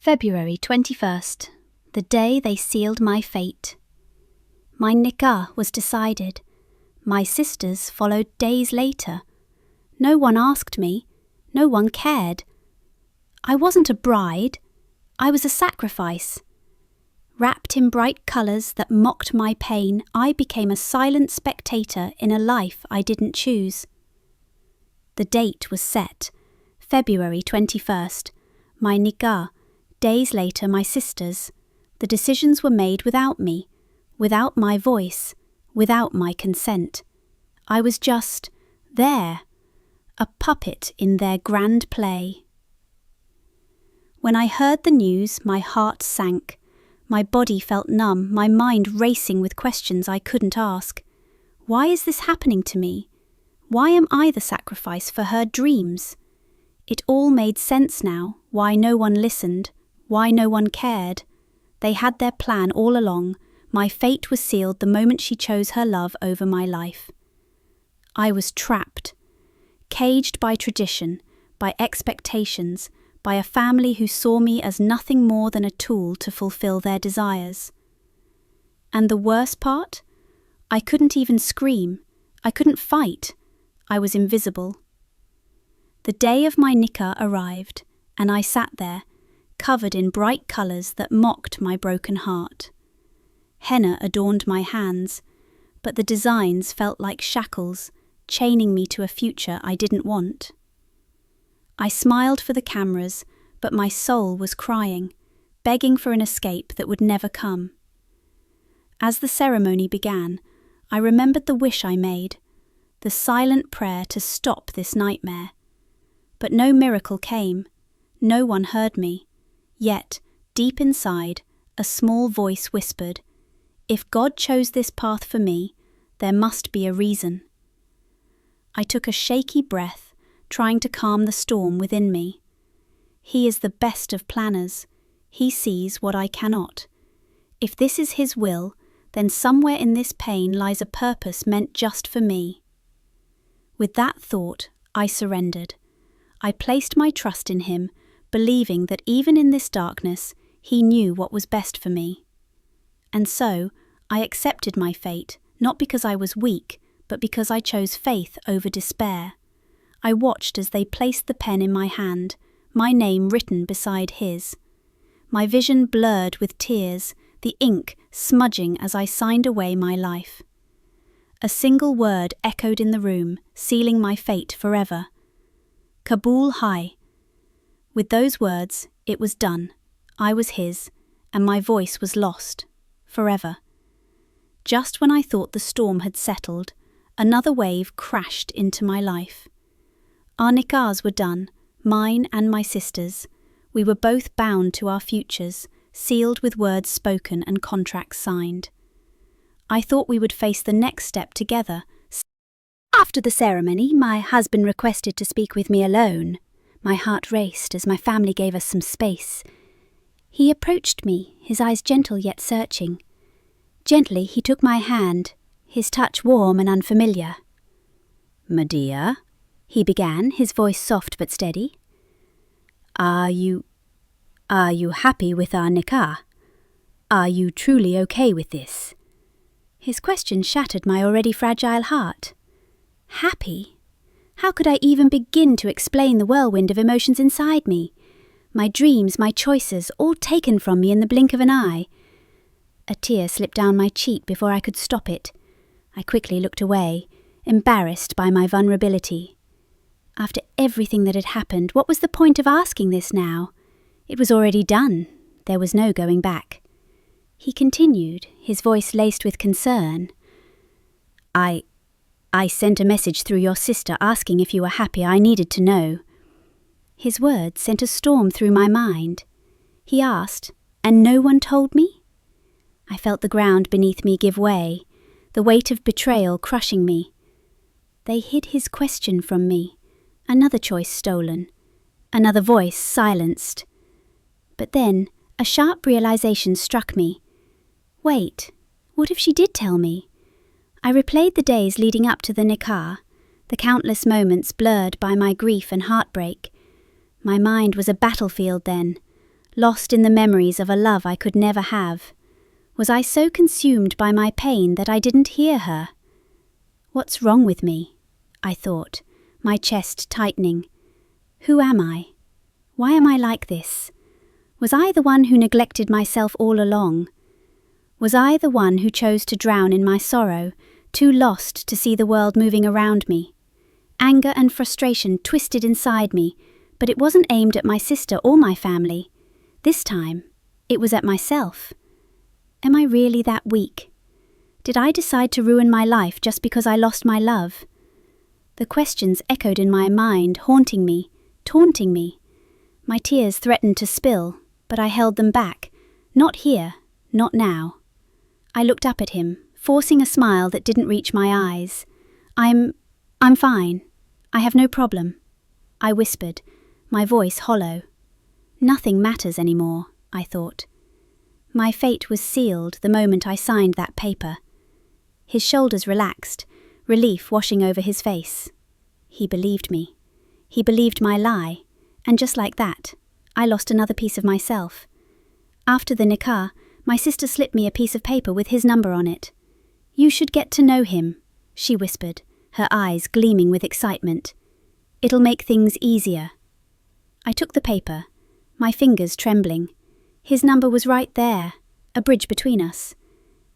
February 21st, the day they sealed my fate. My nikah was decided. My sisters followed days later. No one asked me. No one cared. I wasn't a bride. I was a sacrifice. Wrapped in bright colours that mocked my pain, I became a silent spectator in a life I didn't choose. The date was set, February 21st, my nikah. Days later, my sisters. The decisions were made without me, without my voice, without my consent. I was just there, a puppet in their grand play. When I heard the news, my heart sank. My body felt numb, my mind racing with questions I couldn't ask. Why is this happening to me? Why am I the sacrifice for her dreams? It all made sense now, why no one listened. Why no one cared? They had their plan all along. My fate was sealed the moment she chose her love over my life. I was trapped, caged by tradition, by expectations, by a family who saw me as nothing more than a tool to fulfill their desires. And the worst part? I couldn't even scream. I couldn't fight. I was invisible. The day of my nikah arrived, and I sat there, covered in bright colours that mocked my broken heart. Henna adorned my hands, but the designs felt like shackles, chaining me to a future I didn't want. I smiled for the cameras, but my soul was crying, begging for an escape that would never come. As the ceremony began, I remembered the wish I made, the silent prayer to stop this nightmare. But no miracle came. No one heard me. Yet, deep inside, a small voice whispered, "If God chose this path for me, there must be a reason." I took a shaky breath, trying to calm the storm within me. He is the best of planners. He sees what I cannot. If this is His will, then somewhere in this pain lies a purpose meant just for me. With that thought, I surrendered. I placed my trust in Him, believing that even in this darkness, He knew what was best for me. And so, I accepted my fate, not because I was weak, but because I chose faith over despair. I watched as they placed the pen in my hand, my name written beside His. My vision blurred with tears, the ink smudging as I signed away my life. A single word echoed in the room, sealing my fate forever. Kabul Hai. With those words, it was done. I was His, and my voice was lost, forever. Just when I thought the storm had settled, another wave crashed into my life. Our nikahs were done, mine and my sister's. We were both bound to our futures, sealed with words spoken and contracts signed. I thought we would face the next step together. After the ceremony, my husband requested to speak with me alone. My heart raced as my family gave us some space. He approached me, his eyes gentle yet searching. Gently he took my hand, his touch warm and unfamiliar. "Medea," he began, his voice soft but steady. Are you happy with our nikah? Are you truly okay with this?" His question shattered my already fragile heart. Happy? How could I even begin to explain the whirlwind of emotions inside me? My dreams, my choices, all taken from me in the blink of an eye. A tear slipped down my cheek before I could stop it. I quickly looked away, embarrassed by my vulnerability. After everything that had happened, what was the point of asking this now? It was already done. There was no going back. He continued, his voice laced with concern. I sent a message through your sister asking if you were happy. I needed to know." His words sent a storm through my mind. He asked, "And no one told me?" I felt the ground beneath me give way, the weight of betrayal crushing me. They hid his question from me, another choice stolen, another voice silenced. But then a sharp realization struck me. Wait, what if she did tell me? I replayed the days leading up to the nikah, the countless moments blurred by my grief and heartbreak. My mind was a battlefield then, lost in the memories of a love I could never have. Was I so consumed by my pain that I didn't hear her? What's wrong with me? I thought, my chest tightening. Who am I? Why am I like this? Was I the one who neglected myself all along? Was I the one who chose to drown in my sorrow, too lost to see the world moving around me? Anger and frustration twisted inside me, but it wasn't aimed at my sister or my family. This time, it was at myself. Am I really that weak? Did I decide to ruin my life just because I lost my love? The questions echoed in my mind, haunting me, taunting me. My tears threatened to spill, but I held them back. Not here, not now. I looked up at him, forcing a smile that didn't reach my eyes. I'm fine. I have no problem. I whispered, my voice hollow. Nothing matters anymore, I thought. My fate was sealed the moment I signed that paper. His shoulders relaxed, relief washing over his face. He believed me. He believed my lie, and just like that, I lost another piece of myself. After the nikah, my sister slipped me a piece of paper with his number on it. You should get to know him, she whispered, her eyes gleaming with excitement. It'll make things easier. I took the paper, my fingers trembling. His number was right there, a bridge between us.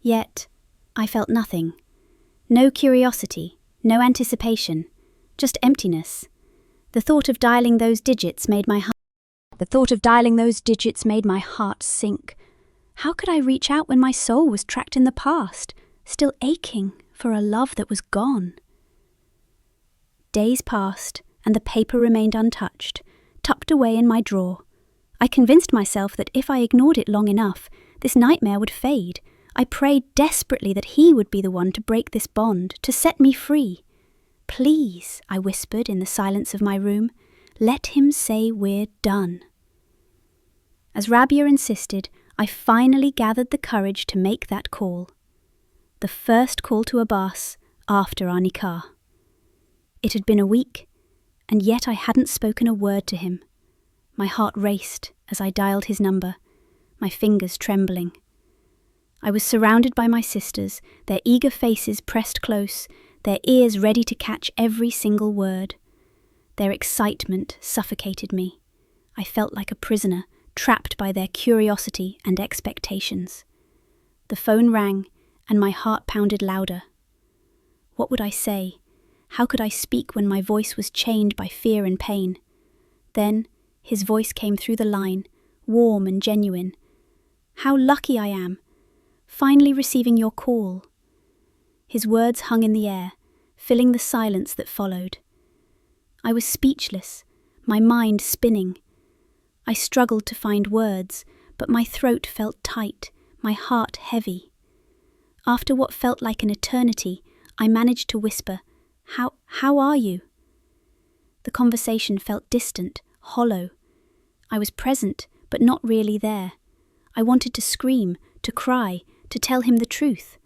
Yet, I felt nothing. No curiosity, no anticipation, just emptiness. The thought of dialing those digits made my heart sink. How could I reach out when my soul was trapped in the past, still aching for a love that was gone? Days passed, and the paper remained untouched, tucked away in my drawer. I convinced myself that if I ignored it long enough, this nightmare would fade. I prayed desperately that he would be the one to break this bond, to set me free. Please, I whispered in the silence of my room, let him say we're done. As Rabia insisted, I finally gathered the courage to make that call. The first call to Abbas after our nikah. It had been a week, and yet I hadn't spoken a word to him. My heart raced as I dialed his number, my fingers trembling. I was surrounded by my sisters, their eager faces pressed close, their ears ready to catch every single word. Their excitement suffocated me. I felt like a prisoner, trapped by their curiosity and expectations. The phone rang, and my heart pounded louder. What would I say? How could I speak when my voice was chained by fear and pain? Then, his voice came through the line, warm and genuine. How lucky I am, finally receiving your call. His words hung in the air, filling the silence that followed. I was speechless, my mind spinning. I struggled to find words, but my throat felt tight, my heart heavy. After what felt like an eternity, I managed to whisper, How are you? The conversation felt distant, hollow. I was present, but not really there. I wanted to scream, to cry, to tell him the truth,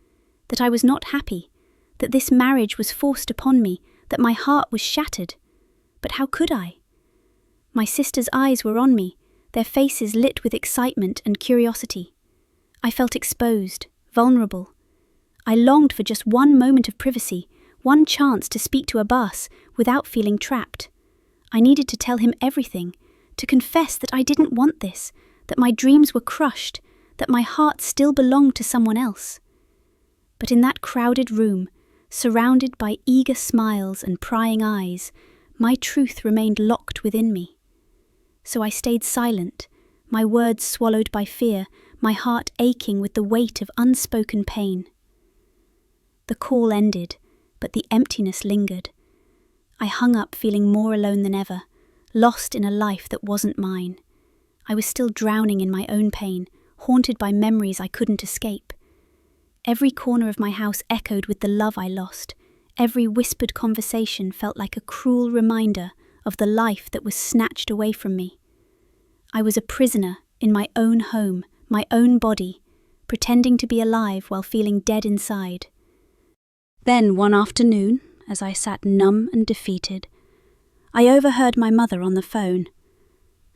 that I was not happy, that this marriage was forced upon me, that my heart was shattered. But how could I? My sisters' eyes were on me, their faces lit with excitement and curiosity. I felt exposed, vulnerable. I longed for just one moment of privacy, one chance to speak to Abbas without feeling trapped. I needed to tell him everything, to confess that I didn't want this, that my dreams were crushed, that my heart still belonged to someone else. But in that crowded room, surrounded by eager smiles and prying eyes, my truth remained locked within me. So I stayed silent, my words swallowed by fear, my heart aching with the weight of unspoken pain. The call ended, but the emptiness lingered. I hung up feeling more alone than ever, lost in a life that wasn't mine. I was still drowning in my own pain, haunted by memories I couldn't escape. Every corner of my house echoed with the love I lost. Every whispered conversation felt like a cruel reminder of the life that was snatched away from me. I was a prisoner in my own home, my own body, pretending to be alive while feeling dead inside. Then one afternoon, as I sat numb and defeated, I overheard my mother on the phone.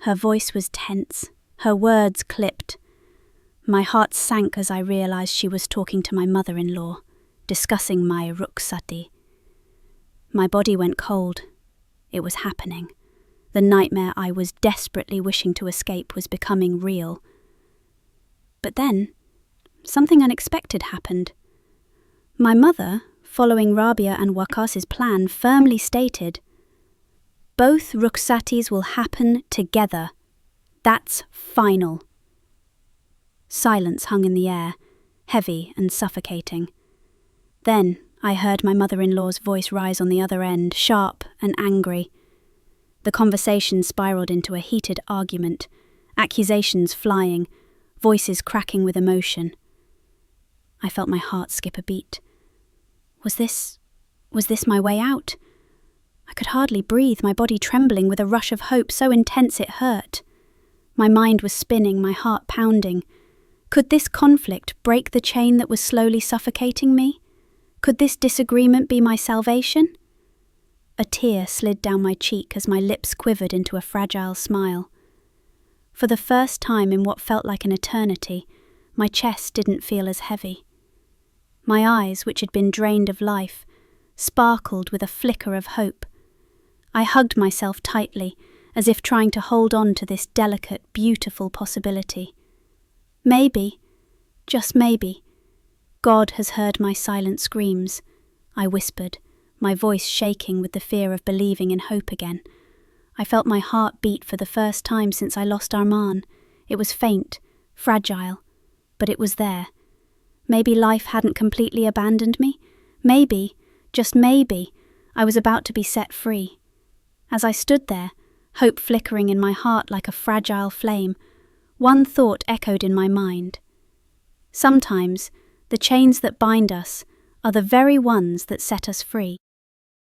Her voice was tense, Her words clipped. My heart sank as I realized she was talking to my mother-in-law, discussing my ruksati. My body went cold. It was happening. The nightmare I was desperately wishing to escape was becoming real. But then, something unexpected happened. My mother, following Rabia and Wakas's plan, firmly stated, "Both ruksatis will happen together. That's final." Silence hung in the air, heavy and suffocating. Then I heard my mother-in-law's voice rise on the other end, sharp and angry. The conversation spiraled into a heated argument, accusations flying, voices cracking with emotion. I felt my heart skip a beat. Was this my way out? I could hardly breathe, my body trembling with a rush of hope so intense it hurt. My mind was spinning, my heart pounding. Could this conflict break the chain that was slowly suffocating me? Could this disagreement be my salvation? A tear slid down my cheek as my lips quivered into a fragile smile. For the first time in what felt like an eternity, my chest didn't feel as heavy. My eyes, which had been drained of life, sparkled with a flicker of hope. I hugged myself tightly, as if trying to hold on to this delicate, beautiful possibility. Maybe, just maybe, God has heard my silent screams, I whispered, my voice shaking with the fear of believing in hope again. I felt my heart beat for the first time since I lost Arman. It was faint, fragile, but it was there. Maybe life hadn't completely abandoned me. Maybe, just maybe, I was about to be set free. As I stood there, hope flickering in my heart like a fragile flame, one thought echoed in my mind. Sometimes, the chains that bind us are the very ones that set us free.